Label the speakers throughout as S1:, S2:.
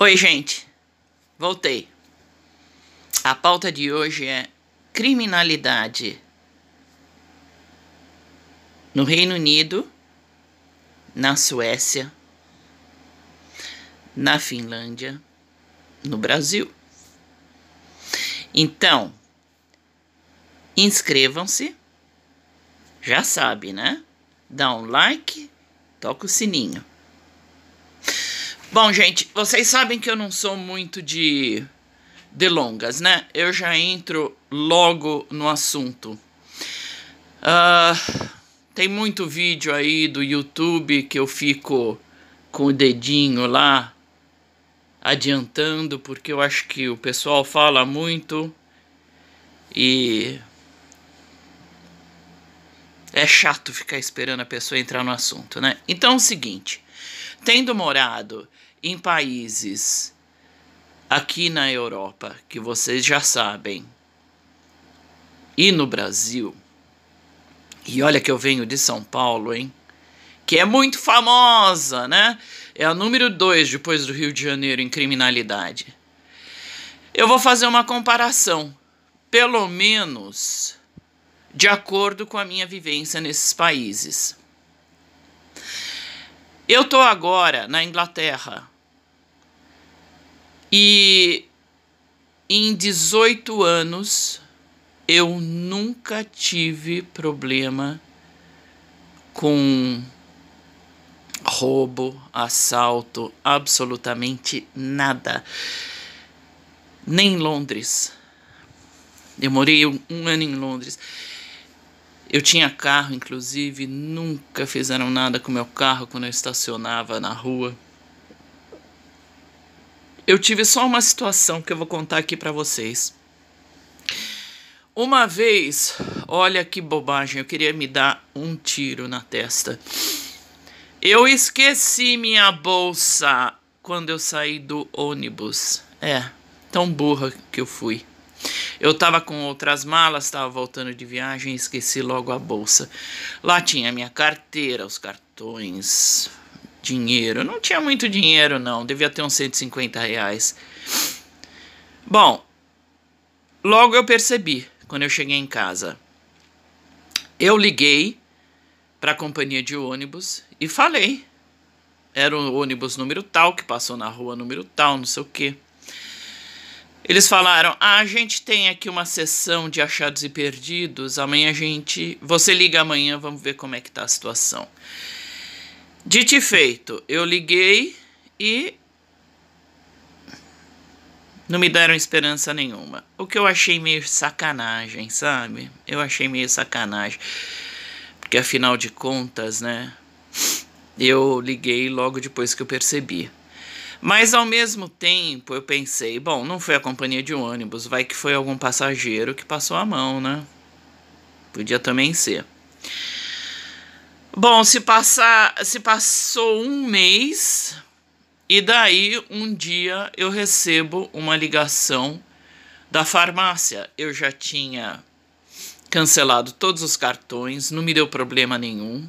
S1: Oi, gente. Voltei. A pauta de hoje é criminalidade no Reino Unido, na Suécia, na Finlândia, no Brasil. Então, inscrevam-se. Já sabe, né? Dá um like, toca o sininho. Bom, gente, vocês sabem que eu não sou muito de delongas, né? Eu já entro logo no assunto. Tem muito vídeo aí do YouTube que eu fico com o dedinho lá adiantando, porque eu acho que o pessoal fala muito e é chato ficar esperando a pessoa entrar no assunto, né? Então é o seguinte, tendo morado em países aqui na Europa, que vocês já sabem, e no Brasil, e olha que eu venho de São Paulo, hein? Que é muito famosa, né? É a número 2 depois do Rio de Janeiro em criminalidade. Eu vou fazer uma comparação, pelo menos de acordo com a minha vivência nesses países. Eu tô agora na Inglaterra e em 18 anos eu nunca tive problema com roubo, assalto, absolutamente nada. Nem em Londres. Eu morei um ano em Londres. Eu tinha carro, inclusive, nunca fizeram nada com meu carro quando eu estacionava na rua. Eu tive só uma situação que eu vou contar aqui pra vocês. Uma vez, olha que bobagem, eu queria me dar um tiro na testa. Eu esqueci minha bolsa quando eu saí do ônibus. Tão burra que eu fui. Eu tava com outras malas, tava voltando de viagem e esqueci logo a bolsa. Lá tinha minha carteira, os cartões, dinheiro. Não tinha muito dinheiro, não. Devia ter uns 150 reais. Bom, logo eu percebi, quando eu cheguei em casa. Eu liguei para a companhia de ônibus e falei. Era o ônibus número tal, que passou na rua número tal, não sei o quê. Eles falaram, a gente tem aqui uma sessão de achados e perdidos, amanhã você liga amanhã, vamos ver como é que tá a situação. Dito e feito, eu liguei e não me deram esperança nenhuma. O que eu achei meio sacanagem, sabe? Eu achei meio sacanagem. Porque afinal de contas, né? Eu liguei logo depois que eu percebi. Mas ao mesmo tempo eu pensei, bom, não foi a companhia de ônibus, vai que foi algum passageiro que passou a mão, né? Podia também ser. Bom, se passou um mês e daí um dia eu recebo uma ligação da farmácia. Eu já tinha cancelado todos os cartões, não me deu problema nenhum.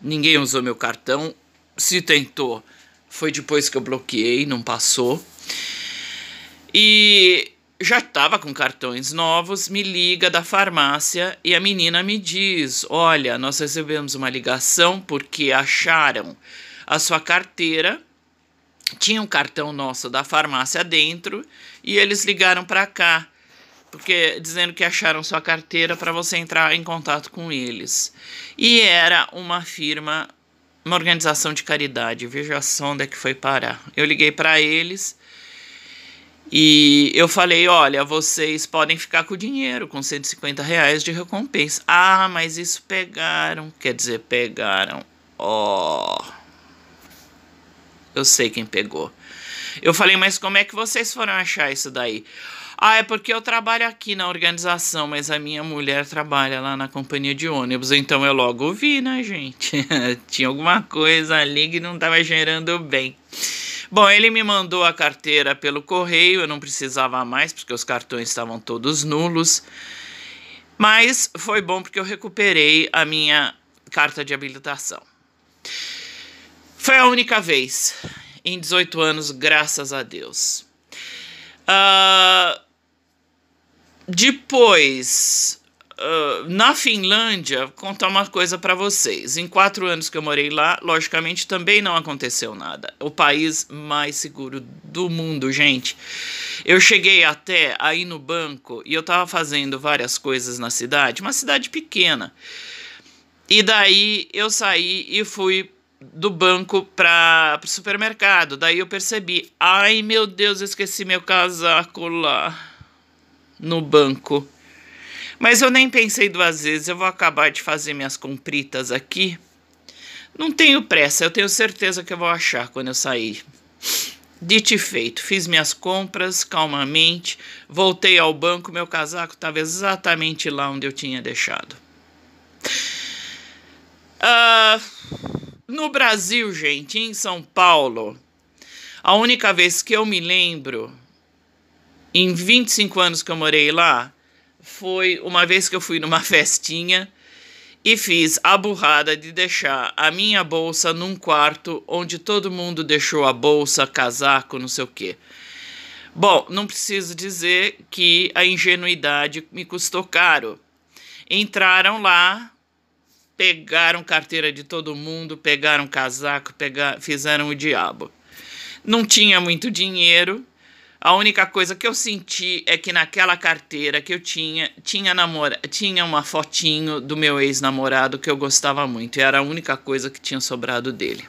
S1: Ninguém usou meu cartão. Se tentou, foi depois que eu bloqueei, não passou. E já estava com cartões novos, me liga da farmácia e a menina me diz, olha, nós recebemos uma ligação porque acharam a sua carteira, tinha um cartão nosso da farmácia dentro e eles ligaram para cá, porque dizendo que acharam sua carteira para você entrar em contato com eles. E era uma firma, uma organização de caridade, veja só onde é que foi parar. Eu liguei para eles e eu falei, olha, vocês podem ficar com o dinheiro, com 150 reais de recompensa. Ah, mas isso pegaram, quer dizer, pegaram. Eu sei quem pegou. Eu falei, mas como é que vocês foram achar isso daí? Ah, é porque eu trabalho aqui na organização, mas a minha mulher trabalha lá na companhia de ônibus, então eu logo vi, né, gente? Tinha alguma coisa ali que não estava gerando bem. Bom, ele me mandou a carteira pelo correio, eu não precisava mais, porque os cartões estavam todos nulos. Mas foi bom porque eu recuperei a minha carta de habilitação. Foi a única vez em 18 anos, graças a Deus. Depois, na Finlândia, vou contar uma coisa para vocês. Em 4 anos que eu morei lá, logicamente também não aconteceu nada. O país mais seguro do mundo, gente. Eu cheguei até aí no banco e eu tava fazendo várias coisas na cidade, uma cidade pequena. E daí eu saí e fui do banco para o supermercado. Daí eu percebi, ai meu Deus, eu esqueci meu casaco lá no banco. Mas eu nem pensei 2 vezes, eu vou acabar de fazer minhas compritas aqui. Não tenho pressa, eu tenho certeza que eu vou achar quando eu sair. Dito e feito, fiz minhas compras calmamente, voltei ao banco, meu casaco estava exatamente lá onde eu tinha deixado. No Brasil, gente, em São Paulo, a única vez que eu me lembro, em 25 anos que eu morei lá, foi uma vez que eu fui numa festinha e fiz a burrada de deixar a minha bolsa num quarto onde todo mundo deixou a bolsa, casaco, não sei o quê. Bom, não preciso dizer que a ingenuidade me custou caro. Entraram lá, pegaram carteira de todo mundo, pegaram casaco, fizeram o diabo. Não tinha muito dinheiro. A única coisa que eu senti é que naquela carteira que eu tinha uma fotinho do meu ex-namorado que eu gostava muito. E era a única coisa que tinha sobrado dele.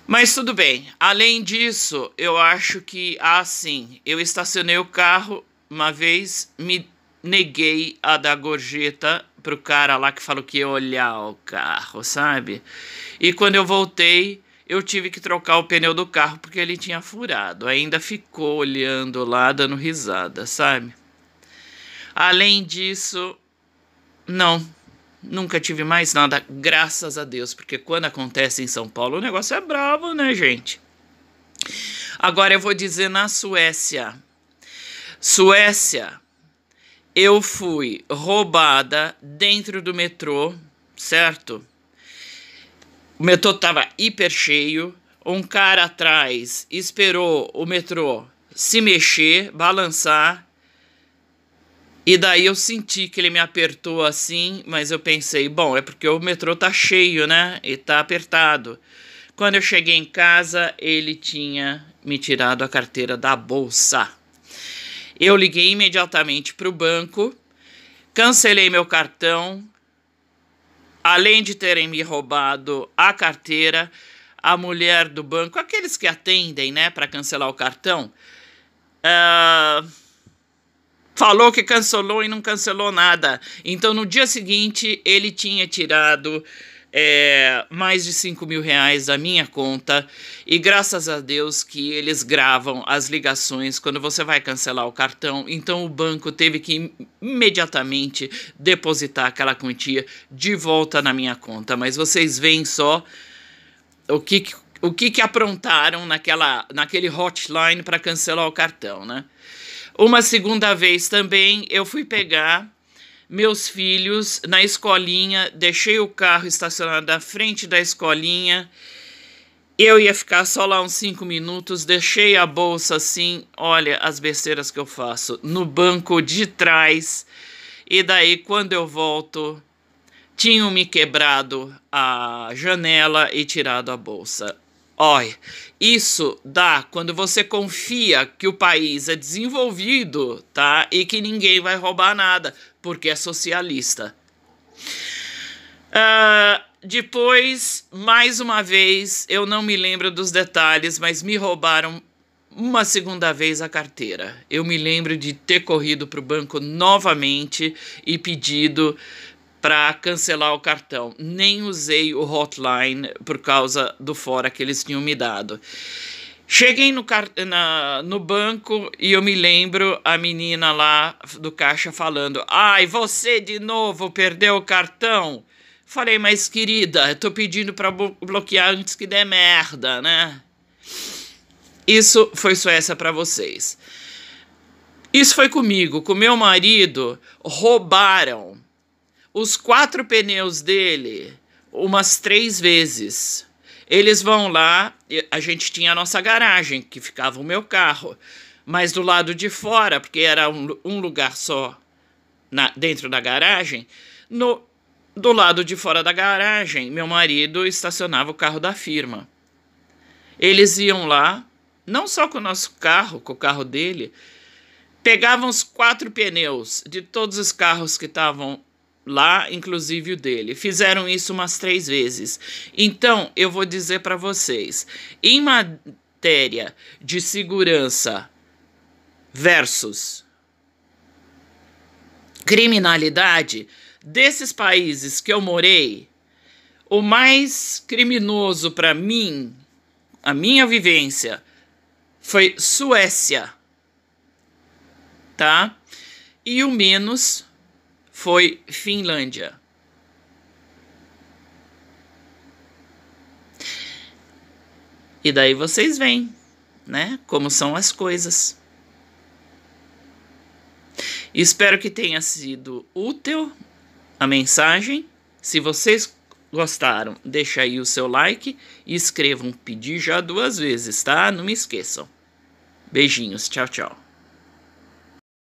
S1: Mas tudo bem. Além disso, eu acho que, sim, eu estacionei o carro uma vez, me neguei a dar gorjeta pro cara lá que falou que ia olhar o carro, sabe? E quando eu voltei, eu tive que trocar o pneu do carro porque ele tinha furado. Ainda ficou olhando lá, dando risada, sabe? Além disso, nunca tive mais nada, graças a Deus. Porque quando acontece em São Paulo, o negócio é bravo, né, gente? Agora eu vou dizer na Suécia. Suécia, eu fui roubada dentro do metrô, certo? O metrô estava hiper cheio, um cara atrás esperou o metrô se mexer, balançar, e daí eu senti que ele me apertou assim, mas eu pensei, bom, é porque o metrô tá cheio, né, e tá apertado. Quando eu cheguei em casa, ele tinha me tirado a carteira da bolsa. Eu liguei imediatamente para o banco, cancelei meu cartão. Além de terem me roubado a carteira, a mulher do banco, aqueles que atendem, né, para cancelar o cartão, falou que cancelou e não cancelou nada. Então, no dia seguinte, ele tinha tirado mais de 5 mil reais da minha conta. E graças a Deus que eles gravam as ligações quando você vai cancelar o cartão. Então, o banco teve que imediatamente depositar aquela quantia de volta na minha conta. Mas vocês veem só o que aprontaram naquele hotline para cancelar o cartão, né? Uma segunda vez também eu fui pegar meus filhos na escolinha, deixei o carro estacionado na frente da escolinha, eu ia ficar só lá uns 5 minutos, deixei a bolsa assim, olha as besteiras que eu faço, no banco de trás, e daí quando eu volto, tinham me quebrado a janela e tirado a bolsa. Olha, isso dá quando você confia que o país é desenvolvido, tá? E que ninguém vai roubar nada, porque é socialista. Depois, mais uma vez, eu não me lembro dos detalhes, mas me roubaram uma segunda vez a carteira. Eu me lembro de ter corrido para o banco novamente e pedido para cancelar o cartão. Nem usei o hotline por causa do fora que eles tinham me dado. Cheguei no banco e eu me lembro a menina lá do caixa falando: ai, você de novo perdeu o cartão? Falei, mas querida, eu tô pedindo para bloquear antes que dê merda, né? Isso foi Suécia para vocês. Isso foi comigo, com meu marido, roubaram os 4 pneus dele umas 3 vezes. Eles vão lá, a gente tinha a nossa garagem, que ficava o meu carro, mas do lado de fora, porque era um lugar só dentro da garagem, do lado de fora da garagem, meu marido estacionava o carro da firma. Eles iam lá, não só com o nosso carro, com o carro dele, pegavam os 4 pneus de todos os carros que estavam lá, inclusive o dele. Fizeram isso umas 3 vezes. Então, eu vou dizer para vocês, em matéria de segurança versus criminalidade, desses países que eu morei, o mais criminoso para mim, a minha vivência, foi Suécia, tá? E o menos foi Finlândia. E daí vocês veem, né, como são as coisas. Espero que tenha sido útil a mensagem. Se vocês gostaram, deixa aí o seu like e escrevam pedir já 2 vezes, tá? Não me esqueçam. Beijinhos, tchau, tchau.